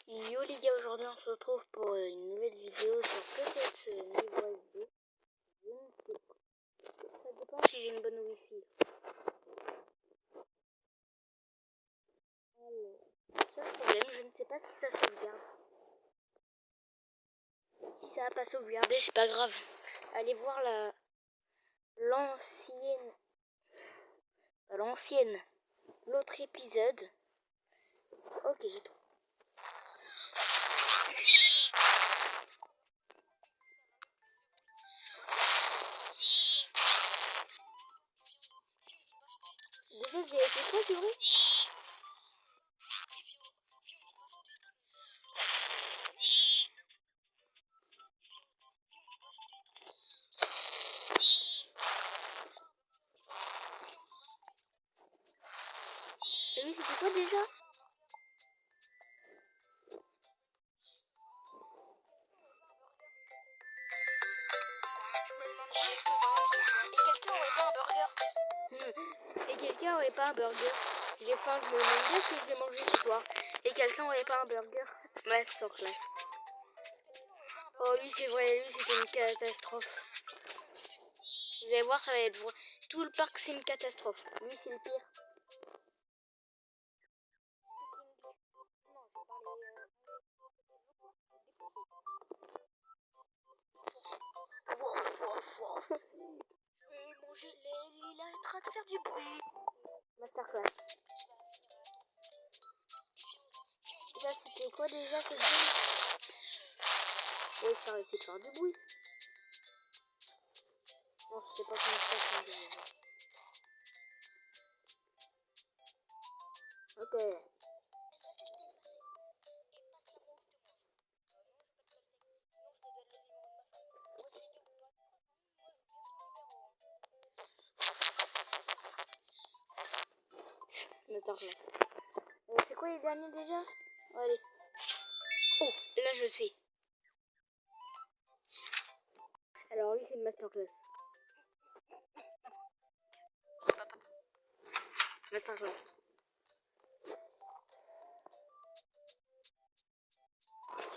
Yo les gars, aujourd'hui on se retrouve pour une nouvelle vidéo sur peut-être niveau SD. Je ne sais pas. Ça dépend si j'ai une bonne wifi. Alors, seul problème, je ne sais pas si ça sauvegarde. Si ça va pas sauvegarder, c'est pas grave. Allez voir l'autre épisode. Ok, j'ai trouvé. Déjà, j'ai fait quoi, c'est vrai? Oui, c'était quoi déjà? Et quelqu'un aurait pas un burger? J'ai faim, je me demande bien si je vais manger ce soir. Et quelqu'un aurait pas un burger? Masterclass. Oh lui c'est vrai, lui c'était une catastrophe. Vous allez voir, ça va être vrai. Tout le parc c'est une catastrophe. Lui c'est le pire. Manger, il est en train de faire du bruit. Masterclass. Là c'était quoi déjà cette bruit? Oui, ça arrêtait de faire du bruit. Non, c'était pas comme ça qu'on disait. Ok. Masterclass. C'est quoi les derniers déjà? Oh, allez. Oh, là je sais. Alors lui c'est le masterclass. Masterclass.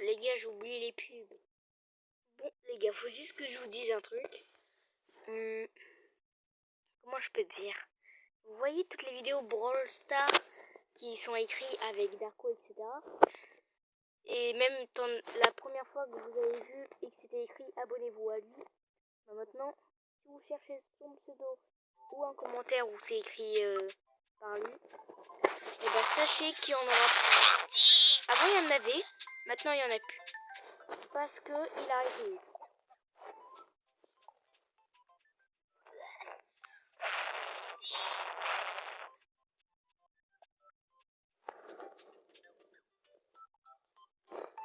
Les gars, j'ai oublié les pubs. Bon, les gars, faut juste que je vous dise un truc. Comment je peux te dire? Vous voyez toutes les vidéos Brawl Stars qui sont écrites avec Darko, etc. Et même la première fois que vous avez vu et que c'était écrit abonnez-vous à lui. Ben maintenant, si vous cherchez son pseudo ou un commentaire où c'est écrit par lui, et ben sachez qu'il y en aura plus. Avant il y en avait, maintenant il y en a plus. Parce que il a arrêté.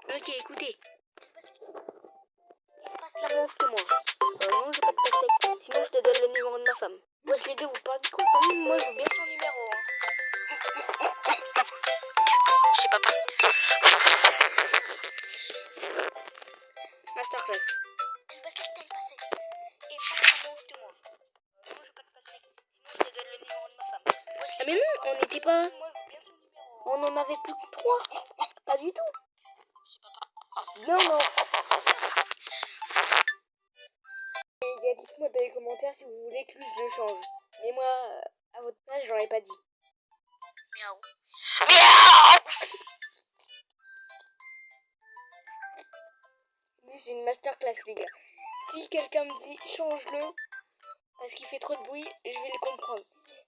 Ok, écoutez. Passe la manche de moi. Non, j'ai pas de pastèque. Sinon, je te donne le numéro de ma femme. Moi, les deux, vous parlez trop. Moi, je veux bien son numéro. Je sais pas. Masterclass. Une pastèque, t'as une pastèque. Et passe la manche de moi. Non, j'ai pas de pastèque. Sinon, je te donne le numéro de ma femme. Ah, mais non, on n'était pas. Moi, je veux bien son numéro. On en avait plus que 3. Pas du tout. Je sais pas. Non, non. Les gars, dites-moi dans les commentaires si vous voulez que je le change. Mais moi, à votre place, j'aurais pas dit. Miaou. Miaou. Lui, c'est une masterclass, les gars. Si quelqu'un me dit change-le parce qu'il fait trop de bruit, je vais le comprendre.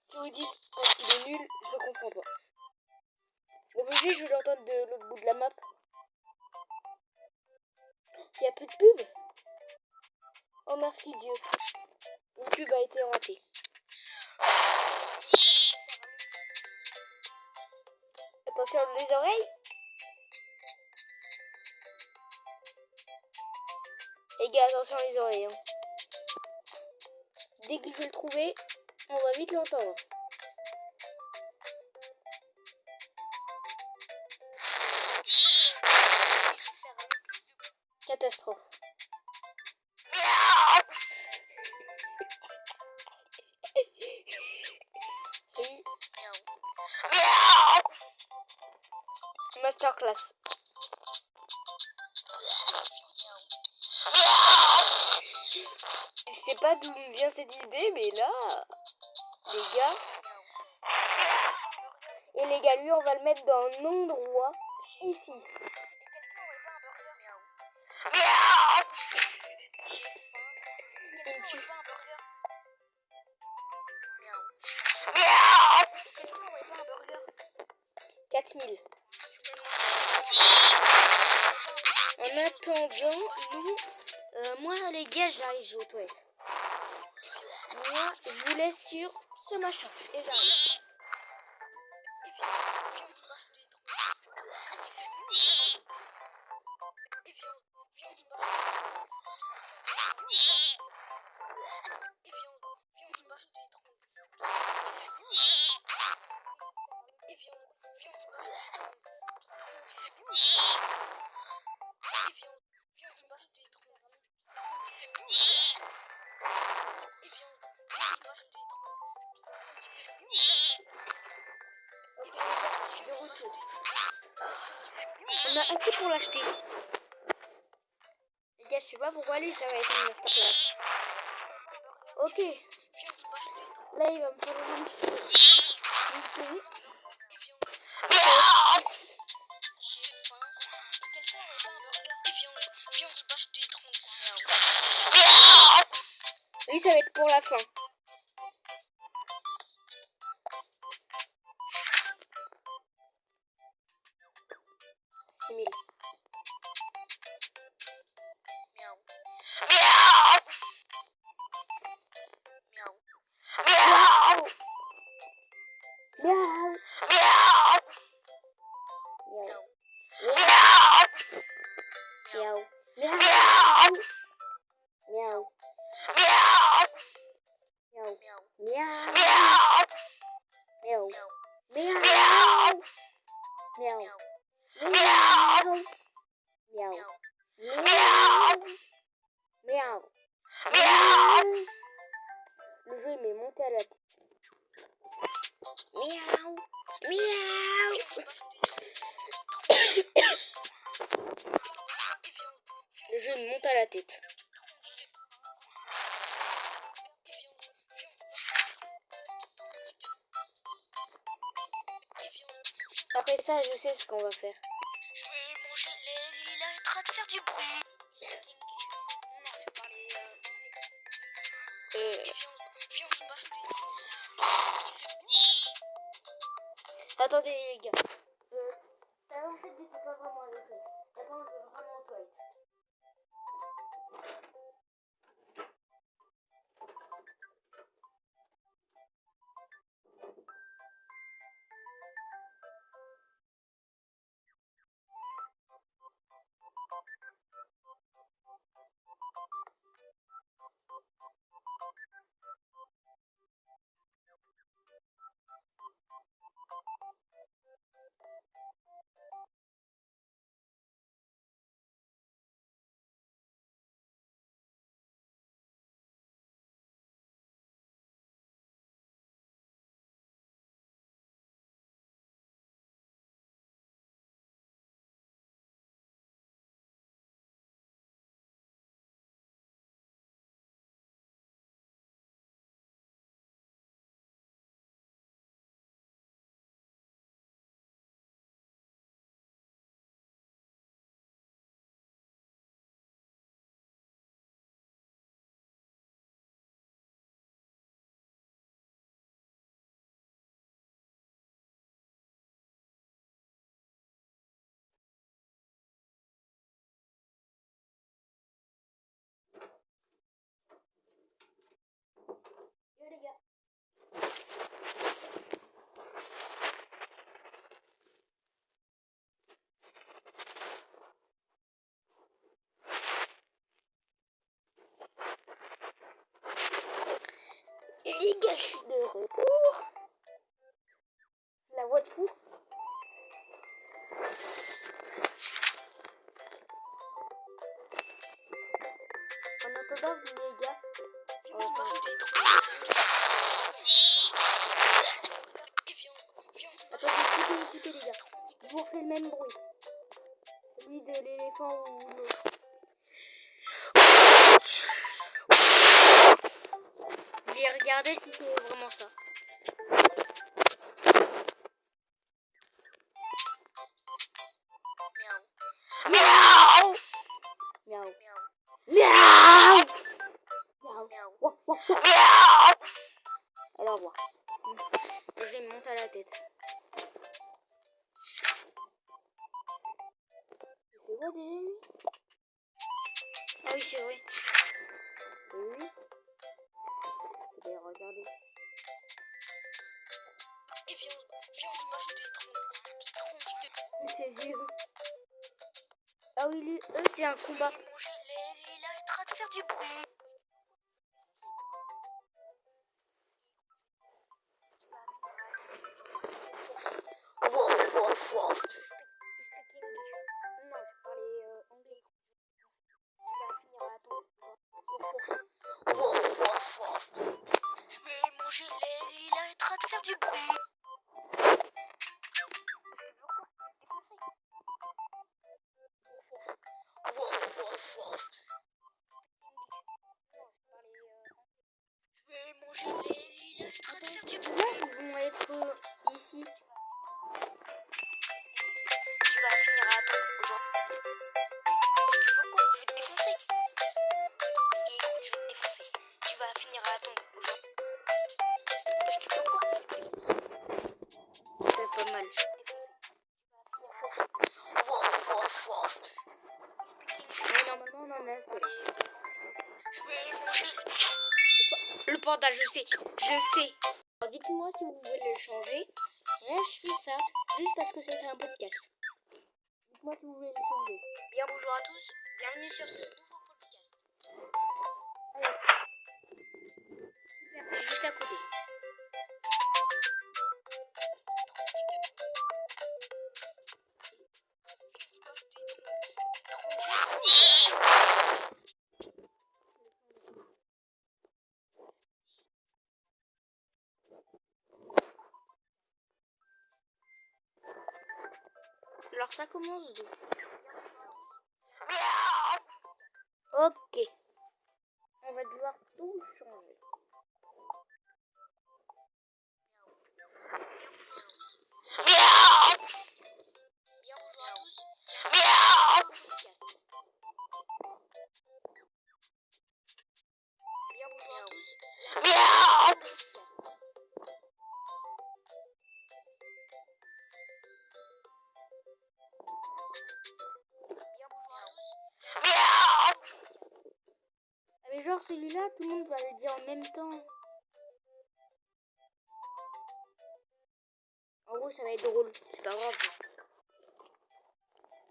Si vous dites parce qu'il est nul, je le comprends pas. Obligé, je vais l'entendre de l'autre bout de la map. Il n'y a plus de pub. Oh merci Dieu. Une pub a été ratée. Attention les oreilles. Les gars, attention les oreilles. Hein. Dès que je vais le trouver, on va vite l'entendre. Catastrophe. Salut. Masterclass. Je sais pas d'où me vient cette idée, mais là, les gars. Et les gars, lui, on va le mettre dans un endroit ici. Il tue. 4000. En attendant, nous, moi les gars, j'arrive aux toilettes. Moi, je vous laisse sur ce machin et j'arrive. On a assez pour l'acheter. Les gars, je sais pas pourquoi lui, ça va être une masterclass. Ok. Là, il va me faire une télé. Lui, ça va être pour la fin. C'est 1000. Le jeu il m'est monté à la tête. Miaou. Miaou. Le jeu me monte à la tête. Après ça, je sais ce qu'on va faire. Je vais manger il est en train de faire du bruit. Attendez les gars. T'as en fait dit pas vraiment à la toilette. Maintenant je vais vraiment aux toilettes. Yo les gars. Les gars, je suis de retour. La voix de fou. En attendant, les gars. Attendez, écoutez les gars. Je vous refais le même bruit. celui de l'éléphant ou l'autre. Je vais regarder si c'est vraiment ça. Miaou. Miaou. Miaou. Miaou. Miaou. Wouah, wouah, wouah. Miaou. Alors, au revoir. Je vais me monter à la tête. C'est quoi déjà lui? Ah oui, c'est vrai. Oui. Je vais regarder. Et viens, on se mange des tronches de... C'est vieux. Ah oui, lui, eux, c'est un combat. Manger les lilas est en train de faire du bruit. Wouf, wouf, wouf. Non, je parlais anglais. Tu vas finir à ton. Wouf, wouf, wouf. Je vais manger les lilas est en train de faire du bruit. Wouf, wouf, wouf. Je vais manger les lilas est en train de faire du bruit. Là, ils vont être ici. Tu vas finir à ton genre. Tu veux quoi? Je vais te défoncer. Et écoute, je vais te défoncer. Tu vas finir à ton genre. Tu veux quoi? C'est pas mal. Wouf, wouf, wouf. Mais normalement, on en a un. Je vais manger. Le panda, je sais. Alors, dites-moi si vous voulez le changer. Moi, je fais ça juste parce que c'est un podcast. Dites-moi si vous voulez le changer. Bien bonjour à tous. Bienvenue sur ce nouveau podcast. C'est juste à côté. Alors, ça commence d'où? Ok. On va devoir tout changer. Bien bonjour à tous. Bien bonjour à tous. Ah, mais genre celui-là, tout le monde va le dire en même temps. En gros, ça va être drôle. C'est pas grave.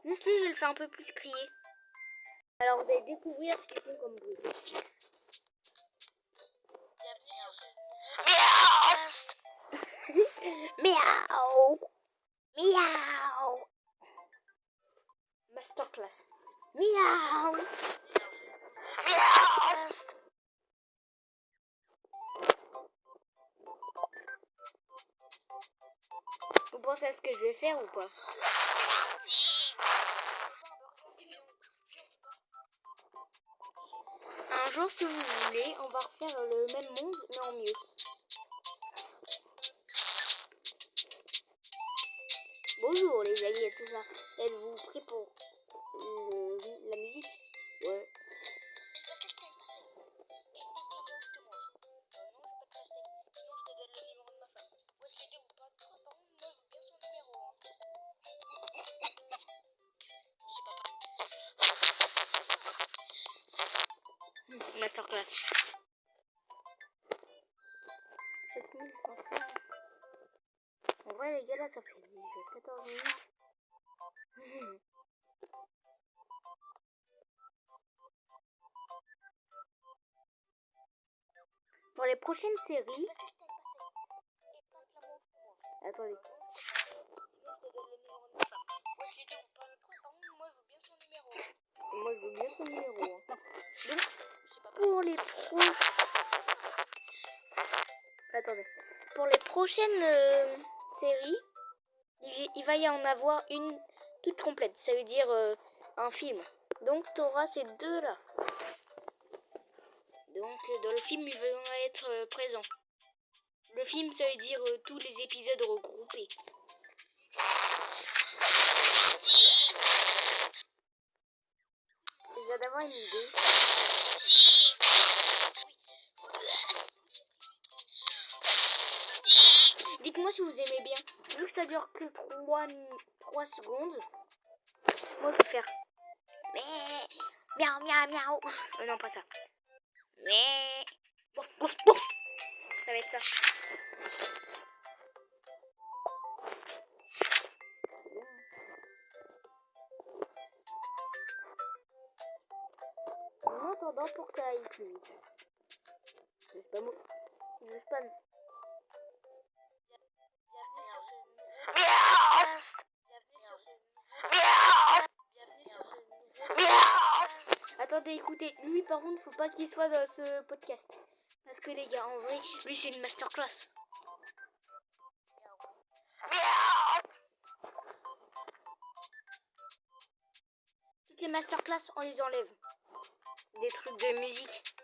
Juste lui, je vais le faire un peu plus crier. Alors, vous allez découvrir ce qu'ils font comme bruit. Bienvenue sur ce podcast. Miaou. Miaou. Masterclass. Miaou. Podcast. Vous pensez à ce que je vais faire ou pas? Un jour, si vous voulez, on va refaire le même monde, mais en mieux. Bonjour les amis et tout ça. Êtes-vous prêts pour la musique? Ouais. Masterclass. 7500. En vrai les gars là ça fait déjà 14 minutes. Pour les prochaines séries. Attendez. Moi je veux bien son numéro. Donc pour les Attendez. Pour les prochaines séries, il va y en avoir une toute complète. Ça veut dire un film. Donc tu auras ces deux-là. Donc dans le film, ils vont être présents. Le film, ça veut dire tous les épisodes regroupés. Déjà d'avoir une idée. Dites-moi si vous aimez bien. Vu que ça dure que 3 secondes, moi je vais faire miaou miaou miaou. Non, pas ça. Mais bouf, bouf, bouf. Ça va être ça. En attendant, pour que ça aille plus vite. Je sais pas moi. Je sais pas. Attendez, écoutez, lui par contre, faut pas qu'il soit dans ce podcast. Parce que les gars, en vrai, lui c'est une masterclass. Toutes les masterclass, on les enlève. Des trucs de musique.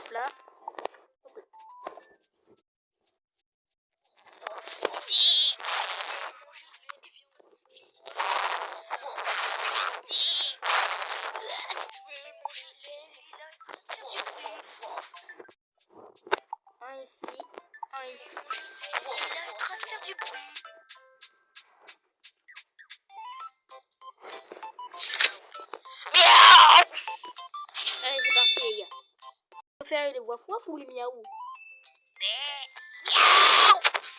Là. Un ici, un ici. Il est en train de faire du bruit. Allez, c'est parti les gars. On va faire les waf waf ou les miaou.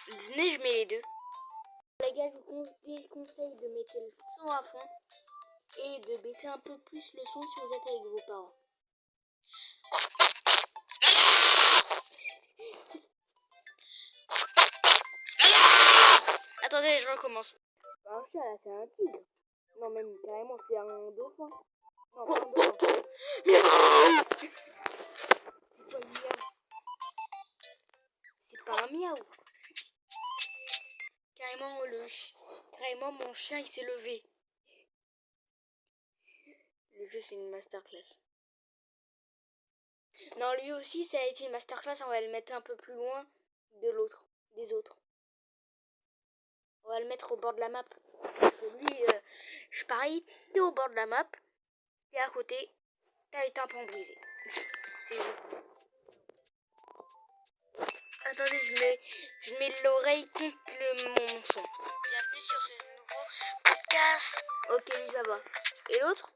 Venez, je mets les deux. Les gars, je vous déconseille de mettre le son à fond et de baisser un peu plus le son si vous êtes avec vos parents. Attendez, je recommence. C'est pas un chat là, c'est un tigre. Non, même carrément, c'est un dauphin. Non, pas un dauphin. C'est quoi le miaou? C'est pas un miaou. Carrément, mon chien il s'est levé. Le jeu, c'est une masterclass. Non, lui aussi, ça a été une masterclass. On va le mettre un peu plus loin des autres. On va le mettre au bord de la map. Parce que lui, je parie, t'es au bord de la map, t'es à côté, t'as les tympans brisés. C'est juste. Attendez, je mets l'oreille contre mon son. Bienvenue sur ce nouveau podcast. Ok, lui, ça va. Et l'autre?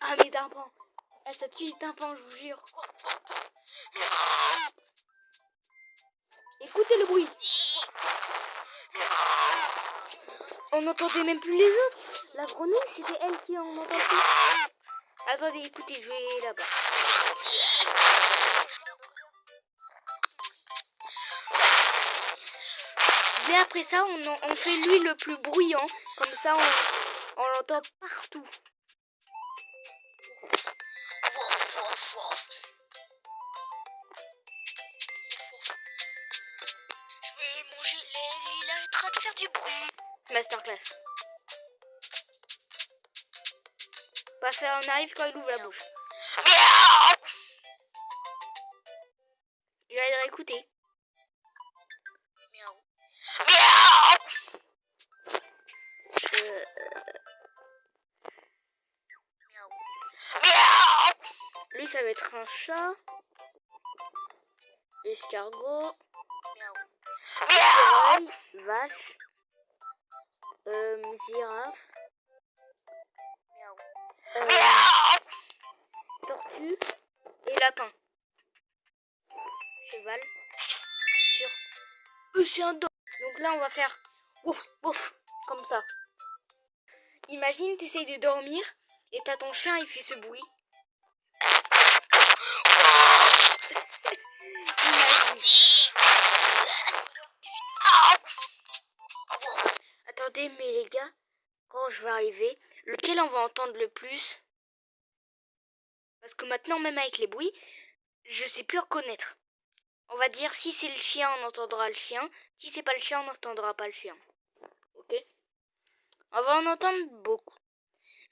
Ah, mes tympans. Ah, ça tue les tympans, je vous jure. Écoutez le bruit. On n'entendait même plus les autres. La grenouille, c'était elle qui en entend plus. Attendez, écoutez, je vais là-bas. Mais après ça, on fait lui le plus bruyant. Comme ça, on l'entend partout. Je vais manger l'aile, il est en train de faire du bruit. Masterclass. Pas faire un arrive quand il ouvre la bouche. Je vais aller écouter. Miaou. Lui, ça va être un chat. Escargot. Écureuil. Vache. Girafe. Tortue. Et lapin. Cheval. Sur. C'est un dos. Donc là, on va faire ouf, ouf, comme ça. Imagine, t'essayes de dormir et t'as ton chien, il fait ce bruit. Imagine. regardez, mais les gars, quand je vais arriver, lequel on va entendre le plus? Parce que maintenant, même avec les bruits, je sais plus reconnaître. On va dire si c'est le chien, on entendra le chien. Si c'est pas le chien, on n'entendra pas le chien. Ok? On va en entendre beaucoup.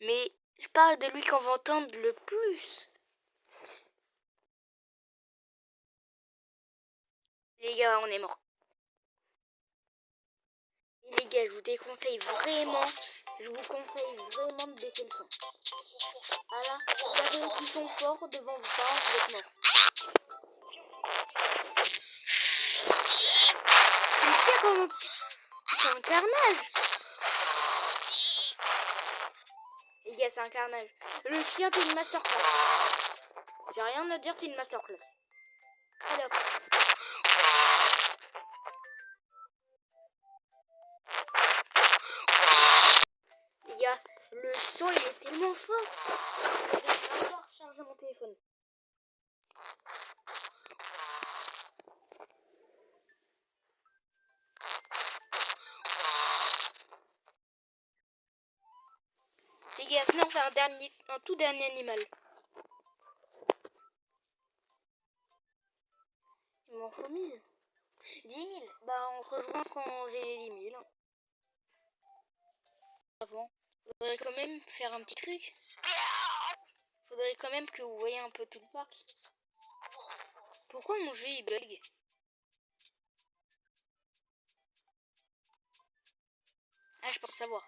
Mais je parle de lui qu'on va entendre le plus. Les gars, on est mort. Les gars, je vous déconseille vraiment, de baisser le son. Ah là, vous avez les bouchons forts devant vos parents, vous êtes morts. C'est un carnage. Les gars, c'est un carnage. Le chien, t'es une masterclass. J'ai rien à dire, t'es une masterclass. Allez hop. Les gars, le son il est tellement fort. Je vais encore recharger mon téléphone. Les gars, venez on fait un tout dernier animal. Il m'en faut 1000. 10 000. Bah on se rejoint quand j'ai les 10 000. Avant, faudrait quand même faire un petit truc. Faudrait quand même que vous voyez un peu tout le parc. Pourquoi mon jeu il bug? Ah, je pense savoir.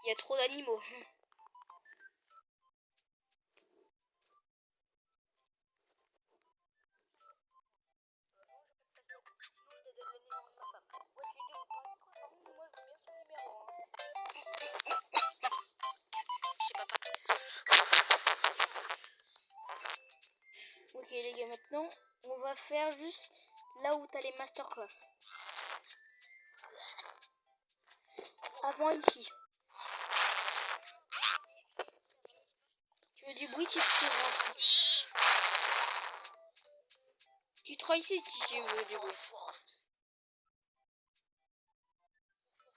Il y a trop d'animaux. Ok les gars, maintenant on va faire juste là où t'as les masterclass. Avant ici. Tu veux du bruit, tu te ici. Tu te rends ici si tu veux du bruit. Il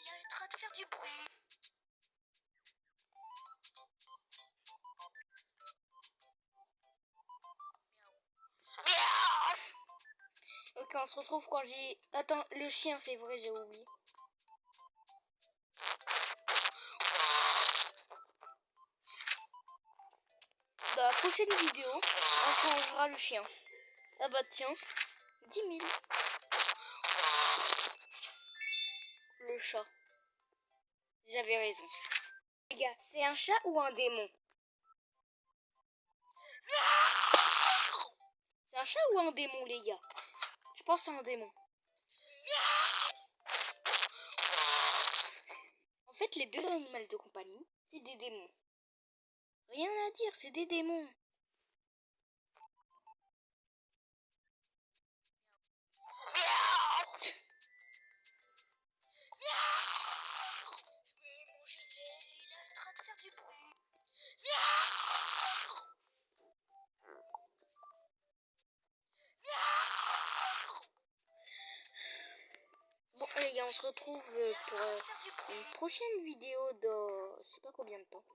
est en train de faire du bruit. Ok, on se retrouve quand j'ai... Attends, le chien, c'est vrai, j'ai oublié. Dans la prochaine vidéo, on changera le chien. Ah bah tiens, 10 000. Le chat. J'avais raison. Les gars, c'est un chat ou un démon? C'est un chat ou un démon, les gars? Je pense que c'est un démon. En fait, les deux animaux de compagnie, c'est des démons. Rien à dire, c'est des démons. Il est en train de faire du bruit. Bon, les gars, on se retrouve pour une prochaine vidéo dans je sais pas combien de temps.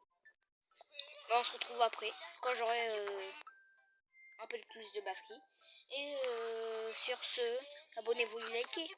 Bon, on se retrouve après, quand j'aurai un peu plus de batterie. Et sur ce, abonnez-vous et likez.